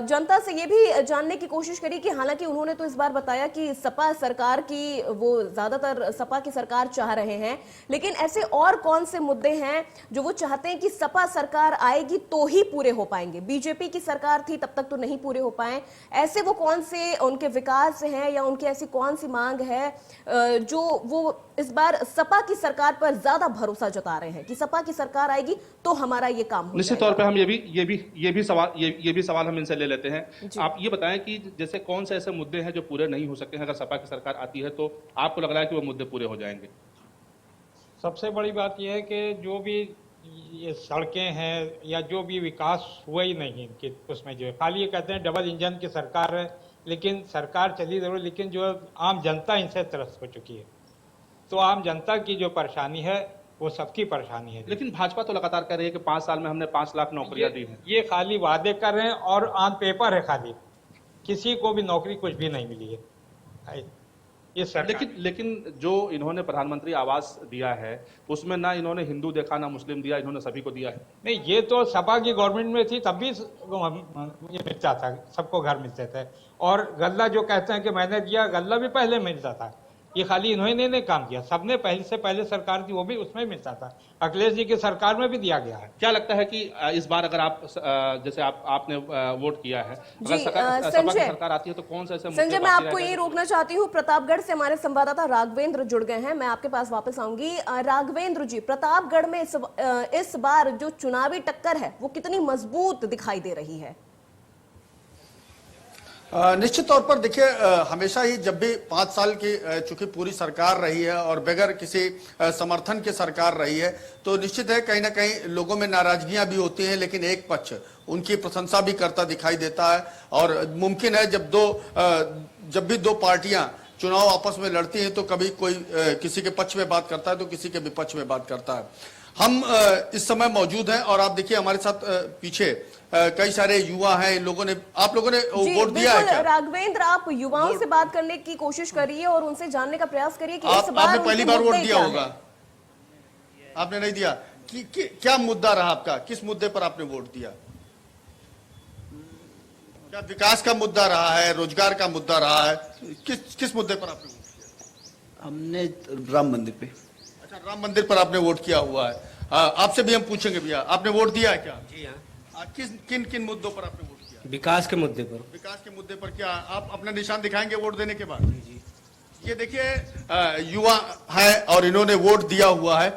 जनता से ये भी जानने की कोशिश करी कि हालांकि उन्होंने तो इस बार बताया कि सपा सरकार की, वो ज्यादातर सपा की सरकार चाह रहे हैं, लेकिन ऐसे और कौन से मुद्दे हैं जो वो चाहते हैं कि सपा सरकार आएगी तो ही पूरे हो पाएंगे? बीजेपी की सरकार थी तब तक तो नहीं पूरे हो पाए, ऐसे वो कौन से उनके विकास हैं या उनकी ऐसी कौन सी मांग है जो वो इस बार सपा की सरकार पर ज्यादा भरोसा जता रहे हैं कि सपा की सरकार आएगी तो हमारा ये काम हो निश्चित तौर पे हम ये भी सवाल हम इनसे ले लेते हैं। आप ये बताएं कि जैसे कौन से ऐसे मुद्दे हैं जो पूरे नहीं हो सके हैं, अगर सपा की सरकार आती है तो आपको लग रहा है कि वो मुद्दे पूरे हो जाएंगे? सबसे बड़ी बात यह है कि जो भी ये सड़कें हैं या जो भी विकास हुआ ही नहीं कि उसमें जो है खाली ये कहते हैं डबल इंजन की सरकार है, लेकिन सरकार चली जरूर, लेकिन जो आम जनता इनसे त्रस्त हो चुकी है। तो आम जनता की जो परेशानी है वो सबकी परेशानी है। लेकिन भाजपा तो लगातार कह रही है कि 5 साल में हमने 5 लाख नौकरियां दी हैं। ये खाली वादे कर रहे हैं और ऑन पेपर है, खाली किसी को भी नौकरी कुछ भी नहीं मिली है ये सरकार। लेकिन जो इन्होंने प्रधानमंत्री आवास दिया है उसमें ना इन्होंने हिंदू देखा ना मुस्लिम दिया, इन्होंने सभी को दिया है। नहीं, ये तो सपा की गवर्नमेंट में थी तब भी ये मिलता था, सबको घर मिलते थे। और गल्ला जो कहते हैं कि मैंने दिया, गल्ला भी पहले मिलता था, ये खाली इन्होंने नहीं काम किया, सबने पहले से पहले सरकार थी वो भी उसमें मिलता था, अखिलेश जी की सरकार में भी दिया गया है। क्या लगता है कि इस बार अगर आप जैसे आपने वोट किया है, अगर सपा की सरकार आती है तो कौन सा ऐसे मुद्दे? संजय, मैं आपको ये रोकना चाहती हूँ, प्रतापगढ़ से हमारे संवाददाता राघवेंद्र जुड़ गए हैं, मैं आपके पास वापस आऊंगी। राघवेंद्र जी, प्रतापगढ़ में इस बार जो चुनावी टक्कर है वो कितनी मजबूत दिखाई दे रही है? निश्चित तौर पर देखिए, हमेशा ही जब भी 5 साल की चूंकि पूरी सरकार रही है और बगैर किसी समर्थन की सरकार रही है, तो निश्चित है कहीं ना कहीं लोगों में नाराजगियां भी होती हैं, लेकिन एक पक्ष उनकी प्रशंसा भी करता दिखाई देता है। और मुमकिन है जब भी दो पार्टियां चुनाव आपस में लड़ती हैं तो कभी कोई किसी के पक्ष में बात करता है तो किसी के विपक्ष में बात करता है। हम इस समय मौजूद हैं और आप देखिए हमारे साथ पीछे कई सारे युवा हैं। इन लोगों ने, आप लोगों ने वोट दिया है क्या? राघवेंद्र, आप युवाओं से बात करने की कोशिश करिए और उनसे जानने का प्रयास करिए कि इस बार आपने पहली बार वोट दिया होगा, आपने नहीं दिया क्या मुद्दा रहा आपका? किस मुद्दे पर आपने वोट दिया? क्या विकास का मुद्दा रहा है, रोजगार का मुद्दा रहा है? किस मुद्दे पर आपने वोट किया? हमने राम मंदिर पे। अच्छा, राम मंदिर पर आपने वोट किया हुआ है। आपसे भी हम पूछेंगे, भैया आपने वोट दिया है क्या? जी हाँ। किन मुद्दों पर आपने वोट किया? विकास के मुद्दे पर। विकास के मुद्दे पर क्या आप अपना निशान दिखाएंगे वोट देने के बाद? जी। ये देखिए, युवा है और इन्होंने वोट दिया हुआ है,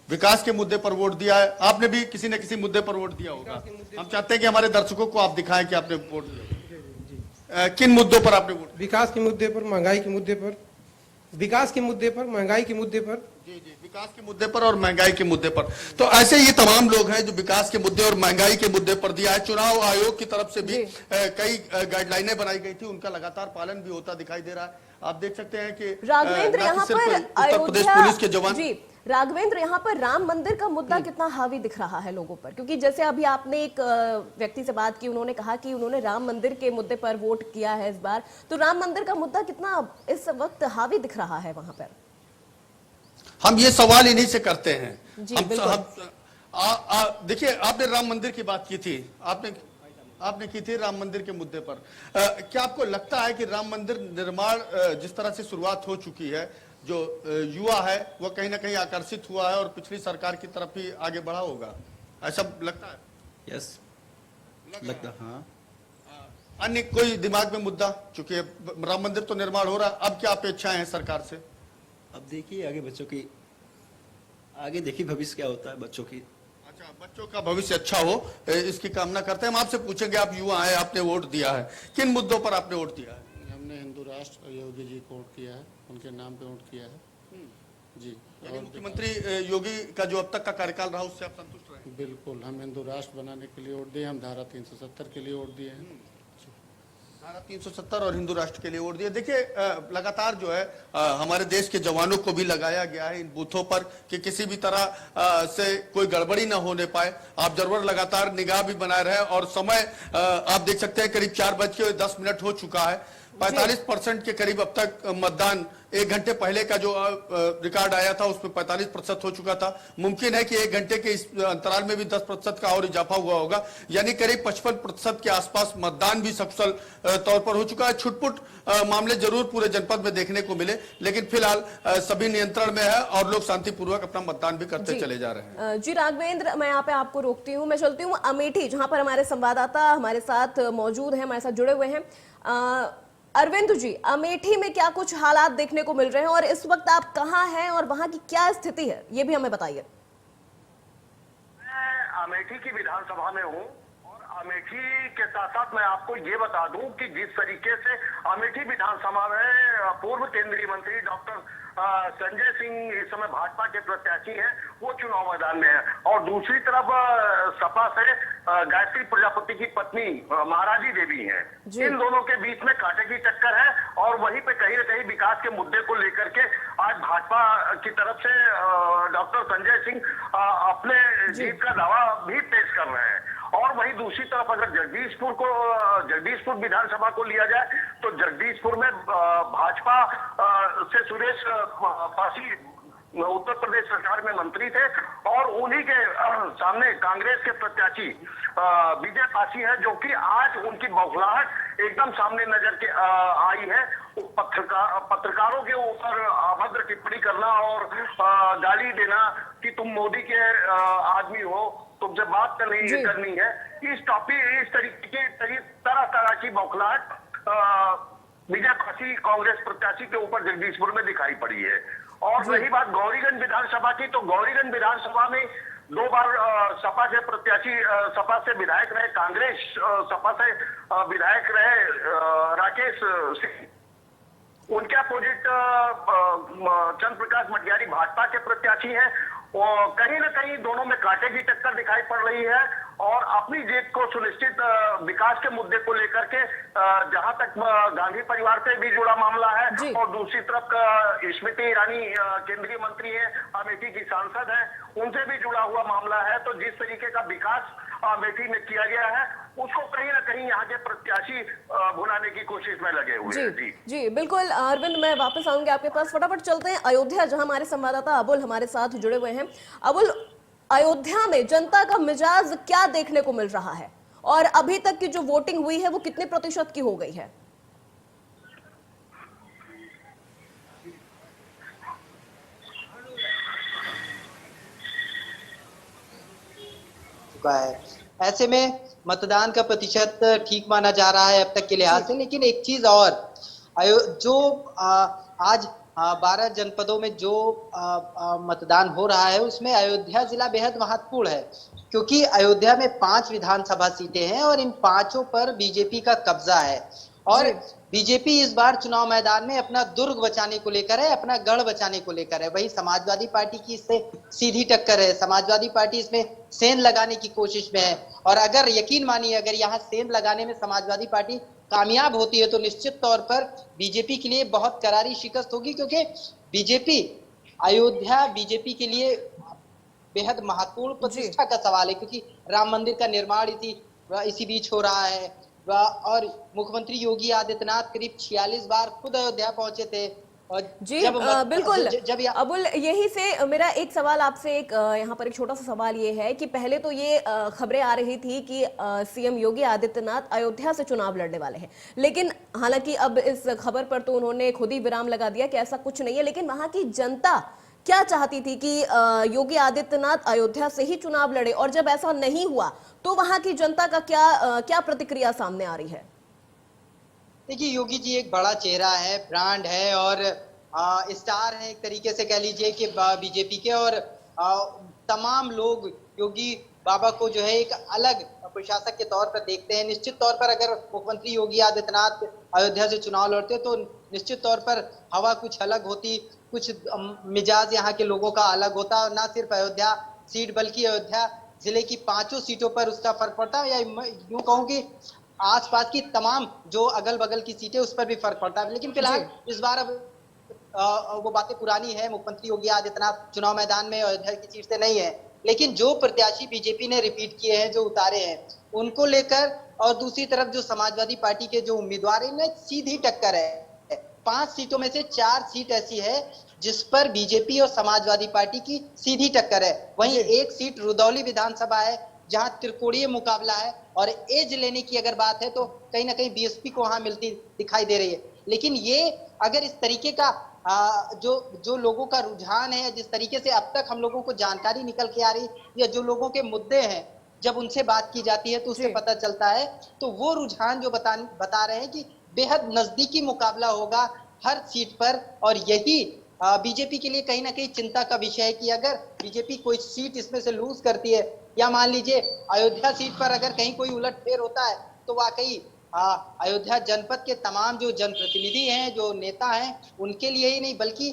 विकास के मुद्दे पर वोट दिया है। आपने भी किसी न किसी मुद्दे पर वोट दिया होगा। हम चाहते हैं कि हमारे दर्शकों को आप दिखाएं कि आपने वोट दिया। किन मुद्दों पर आपने वोट? विकास के मुद्दे पर, महंगाई के मुद्दे पर, विकास के मुद्दे पर, महंगाई के मुद्दे पर। जी, विकास के मुद्दे पर और महंगाई के मुद्दे पर। तो ऐसे ये तमाम लोग हैं जो विकास के मुद्दे और महंगाई के मुद्दे पर दिया है। चुनाव आयोग की तरफ से भी कई गाइडलाइनें बनाई गई थी, उनका लगातार पालन भी होता दिखाई दे रहा है। आप देख सकते हैं कि राघवेंद्र, यहाँ पर उत्तर प्रदेश पुलिस के जवान। जी राघवेंद्र, यहाँ पर राम मंदिर का मुद्दा कितना हावी दिख रहा है लोगों पर? क्योंकि जैसे अभी आपने एक व्यक्ति से बात की, उन्होंने कहा कि उन्होंने राम मंदिर के मुद्दे पर वोट किया है इस बार, तो राम मंदिर का मुद्दा कितना इस वक्त हावी दिख रहा है वहां पर? हम ये सवाल इन्हीं से करते हैं। जी, देखिए, आपने राम मंदिर की बात की थी, आपने की थी राम मंदिर के मुद्दे पर। क्या आपको लगता है कि राम मंदिर निर्माण जिस तरह से शुरुआत हो चुकी है, जो युवा है वह कहीं ना कहीं आकर्षित हुआ है और पिछली सरकार की तरफ ही आगे बढ़ा होगा, ऐसा लगता है? यस, लगता है। हाँ। अन्य कोई दिमाग में मुद्दा? चूंकि राम मंदिर तो निर्माण हो रहा है, अब क्या अपेक्षाएं हैं सरकार से? अब देखिए आगे बच्चों की, आगे देखिए भविष्य क्या होता है बच्चों की। अच्छा, बच्चों का भविष्य अच्छा हो इसकी कामना करते हैं। हम आपसे पूछेंगे, आप युवा हैं, आपने वोट दिया है, किन मुद्दों पर आपने वोट दिया है? हमने हिंदू राष्ट्र योगी जी को वोट किया है, उनके नाम पे वोट किया है जी। और मुख्यमंत्री योगी का जो अब तक का कार्यकाल रहा उससे आप संतुष्ट रहे? बिल्कुल, हम हिंदू राष्ट्र बनाने के लिए वोट दिए, हम धारा 370 के लिए वोट दिए हैं। धारा 370 और हिंदू राष्ट्र के लिए वोट दिया। देखिए, लगातार जो है हमारे देश के जवानों को भी लगाया गया है इन बूथों पर कि किसी भी तरह से कोई गड़बड़ी ना होने पाए। आप जरूर लगातार निगाह भी बनाए रहे और समय आप देख सकते हैं करीब 4:10 हो चुका है। 45% के करीब अब तक मतदान 1 घंटे पहले का जो रिकॉर्ड आया था उसमें 45% हो चुका था। मुमकिन है कि 1 घंटे के इस अंतराल में भी 10% का और इजाफा हुआ होगा, यानी करीब 55% के आसपास मतदान भी सकुशल तौर पर हो चुका है। छुटपुट मामले जरूर पूरे जनपद में देखने को मिले, लेकिन फिलहाल सभी नियंत्रण में है और लोग शांतिपूर्वक अपना मतदान भी करते चले जा रहे हैं। जी राघवेंद्र, मैं यहाँ पे आपको रोकती हूँ, मैं चलती हूँ अमेठी, जहां पर हमारे संवाददाता हमारे साथ मौजूद हैं, हमारे साथ जुड़े हुए हैं। अरविंद जी, अमेठी में क्या कुछ हालात देखने को मिल रहे हैं और इस वक्त आप कहाँ हैं और वहां की क्या स्थिति है, ये भी हमें बताइए। मैं अमेठी की विधानसभा में हूँ और अमेठी के साथ साथ मैं आपको ये बता दूं कि जिस तरीके से अमेठी विधानसभा में पूर्व केंद्रीय मंत्री डॉक्टर संजय सिंह इस समय भाजपा के प्रत्याशी हैं, वो चुनाव मैदान में है और दूसरी तरफ सपा से गायत्री प्रजापति की पत्नी महाराजी देवी हैं। इन दोनों के बीच में कांटे की टक्कर है और वहीं पे कहीं न कहीं विकास के मुद्दे को लेकर के आज भाजपा की तरफ से डॉक्टर संजय सिंह अपने जीत का दावा भी पेश कर रहे हैं। और वहीं दूसरी तरफ अगर जगदीशपुर विधानसभा को लिया जाए तो जगदीशपुर में भाजपा से सुरेश पासी उत्तर प्रदेश सरकार में मंत्री थे और उन्हीं के सामने कांग्रेस के प्रत्याशी विजय पासी हैं, जो कि आज उनकी बौखलाहट एकदम सामने नजर के आई है। पत्रकारों के ऊपर अभद्र टिप्पणी करना और गाली देना कि तुम मोदी के आदमी हो, तुमसे बात करनी है, इस तरीके की तरह की बौखलाहट विजय पासी कांग्रेस प्रत्याशी के ऊपर जगदीशपुर में दिखाई पड़ी है। और रही बात गौरीगंज विधानसभा की, तो गौरीगंज विधानसभा में 2 बार सपा से प्रत्याशी सपा से विधायक रहे, कांग्रेस सपा से विधायक रहे राकेश सिंह, उनके अपोजिट चंद्र प्रकाश मटियारी भाजपा के प्रत्याशी हैं। और कहीं ना कहीं दोनों में कांटे की टक्कर दिखाई पड़ रही है और अपनी जीत को सुनिश्चित विकास के मुद्दे को लेकर के जहां तक गांधी परिवार से भी जुड़ा मामला है और दूसरी तरफ स्मृति ईरानी केंद्रीय मंत्री है, अमेठी की सांसद है, उनसे भी जुड़ा हुआ मामला है। तो जिस तरीके का विकास अमेठी में किया गया है उसको कहीं ना कहीं यहाँ के प्रत्याशी भुनाने की कोशिश में लगे हुए हैं। जी बिल्कुल अरविंद, मैं वापस आऊंगी आपके पास। फटाफट चलते हैं अयोध्या, जहां हमारे संवाददाता अबुल हमारे साथ जुड़े हुए हैं। अबुल, अयोध्या में जनता का मिजाज क्या देखने को मिल रहा है और अभी तक की जो वोटिंग हुई है वो कितने प्रतिशत की हो गई है? है, ऐसे में मतदान का प्रतिशत ठीक माना जा रहा है अब तक के लिहाज से। लेकिन एक चीज और, जो आज 12 जनपदों में जो मतदान हो रहा है उसमें अयोध्या जिला बेहद महत्वपूर्ण है, क्योंकि अयोध्या में 5 विधानसभा सीटें हैं और इन 5 पर बीजेपी का कब्जा है और बीजेपी इस बार चुनाव मैदान में अपना दुर्ग बचाने को लेकर है, अपना गढ़ बचाने को लेकर है। वही समाजवादी पार्टी की इससे सीधी टक्कर है। समाजवादी पार्टी इसमें सेंध लगाने की कोशिश में है और अगर यकीन मानिए, अगर यहाँ सेंध लगाने में समाजवादी पार्टी कामयाब होती है तो निश्चित तौर पर बीजेपी के लिए बहुत करारी शिकस्त होगी, क्योंकि अयोध्या बीजेपी के लिए बेहद महत्वपूर्ण प्रतिष्ठा का सवाल है, क्योंकि राम मंदिर का निर्माण इसी बीच हो रहा है और मुख्यमंत्री योगी आदित्यनाथ करीब 46 बार खुद अयोध्या पहुंचे थे। जी बिल्कुल अबुल, यही से मेरा एक सवाल आपसे, एक यहाँ पर एक छोटा सा सवाल ये है कि पहले तो ये खबरें आ रही थी कि सीएम योगी आदित्यनाथ अयोध्या से चुनाव लड़ने वाले हैं, लेकिन हालांकि अब इस खबर पर तो उन्होंने खुद ही विराम लगा दिया कि ऐसा कुछ नहीं है। लेकिन वहां की जनता क्या चाहती थी कि योगी आदित्यनाथ अयोध्या से ही चुनाव लड़े, और जब ऐसा नहीं हुआ तो वहां की जनता का क्या प्रतिक्रिया सामने आ रही है? देखिए, योगी जी एक बड़ा चेहरा है, ब्रांड है और स्टार है एक तरीके से कह लीजिए कि बीजेपी के, और तमाम लोग योगी बाबा को जो है एक अलग प्रशासक के तौर पर देखते हैं। निश्चित तौर पर अगर मुख्यमंत्री योगी आदित्यनाथ अयोध्या से चुनाव लड़ते तो निश्चित तौर पर हवा कुछ अलग होती, कुछ मिजाज यहाँ के लोगों का अलग होता, और ना सिर्फ अयोध्या सीट बल्कि अयोध्या जिले की 5 सीटों पर उसका फर्क पड़ता है, या यूं कहूं कि आसपास की तमाम जो अगल बगल की सीटें उस पर भी फर्क पड़ता है। लेकिन फिलहाल इस बार अब वो बातें पुरानी है, मुख्यमंत्री योगी आदित्यनाथ चुनाव मैदान में अयोध्या की सीट से नहीं है, लेकिन जो प्रत्याशी बीजेपी ने रिपीट किए हैं, जो उतारे हैं, उनको लेकर, और दूसरी तरफ जो समाजवादी पार्टी के जो उम्मीदवार हैं, इनमें सीधी टक्कर है। 5 सीटों में से 4 सीट ऐसी है जिस पर बीजेपी और समाजवादी पार्टी की सीधी टक्कर है। वहीं एक सीट रुदौली विधानसभा है जहां त्रिकोणीय मुकाबला है, और एज लेने की अगर बात है तो कहीं ना कहीं बीएसपी को वहां मिलती दिखाई दे रही है। लेकिन ये अगर इस तरीके का जो लोगों का रुझान है, जिस तरीके से अब तक हम लोगों को जानकारी निकल के आ रही, या जो लोगों के मुद्दे हैं जब उनसे बात की जाती है तो उससे पता चलता है, तो वो रुझान जो बता रहे हैं कि बेहद नजदीकी मुकाबला होगा हर सीट पर। और यही बीजेपी के लिए कहीं ना कहीं चिंता का विषय है कि अगर बीजेपी कोई सीट इसमें से लूज करती है, या मान लीजिए अयोध्या सीट पर अगर कहीं कोई उलटफेर होता है, तो वाकई अयोध्या जनपद के तमाम जो जनप्रतिनिधि हैं, जो नेता हैं, उनके लिए ही नहीं बल्कि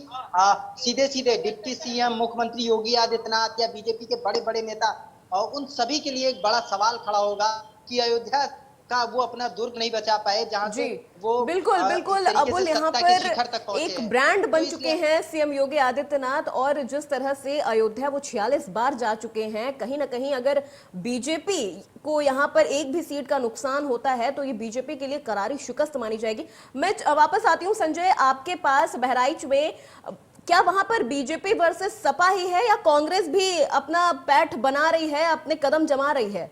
सीधे सीधे डिप्टी सीएम, मुख्यमंत्री योगी आदित्यनाथ या बीजेपी के बड़े बड़े नेता, और उन सभी के लिए एक बड़ा सवाल खड़ा होगा कि अयोध्या का वो अपना दुर्ग नहीं बचा पाए, जहां से वो बिल्कुल बिल्कुल अबुल यहाँ पर एक ब्रांड बन चुके हैं सीएम योगी आदित्यनाथ, और जिस तरह से अयोध्या वो 46 बार जा चुके हैं, कहीं ना कहीं अगर बीजेपी को यहाँ पर एक भी सीट का नुकसान होता है तो ये बीजेपी के लिए करारी शिकस्त मानी जाएगी। मैं वापस आती हूँ संजय आपके पास। बहराइच में क्या वहां पर बीजेपी वर्सेस सपा ही है, या कांग्रेस भी अपना पैठ बना रही है, अपने कदम जमा रही है?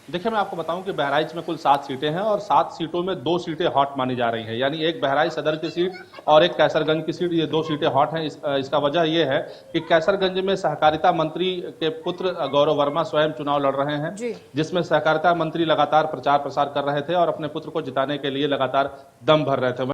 देखिए, मैं आपको बताऊं कि बहराइच में कुल 7 सीटें हैं और 7 सीटों में 2 सीटें हॉट मानी जा रही हैं, यानी एक बहराइच सदर की सीट और एक कैसरगंज की सीट, ये 2 सीटें हॉट हैं। इसका वजह यह है कि कैसरगंज में सहकारिता मंत्री के पुत्र गौरव वर्मा स्वयं चुनाव लड़ रहे हैं, जिसमें सहकारिता मंत्री लगातार प्रचार प्रसार कर रहे थे और अपने पुत्र को जिताने के लिए लगातार दम भर रहे थे।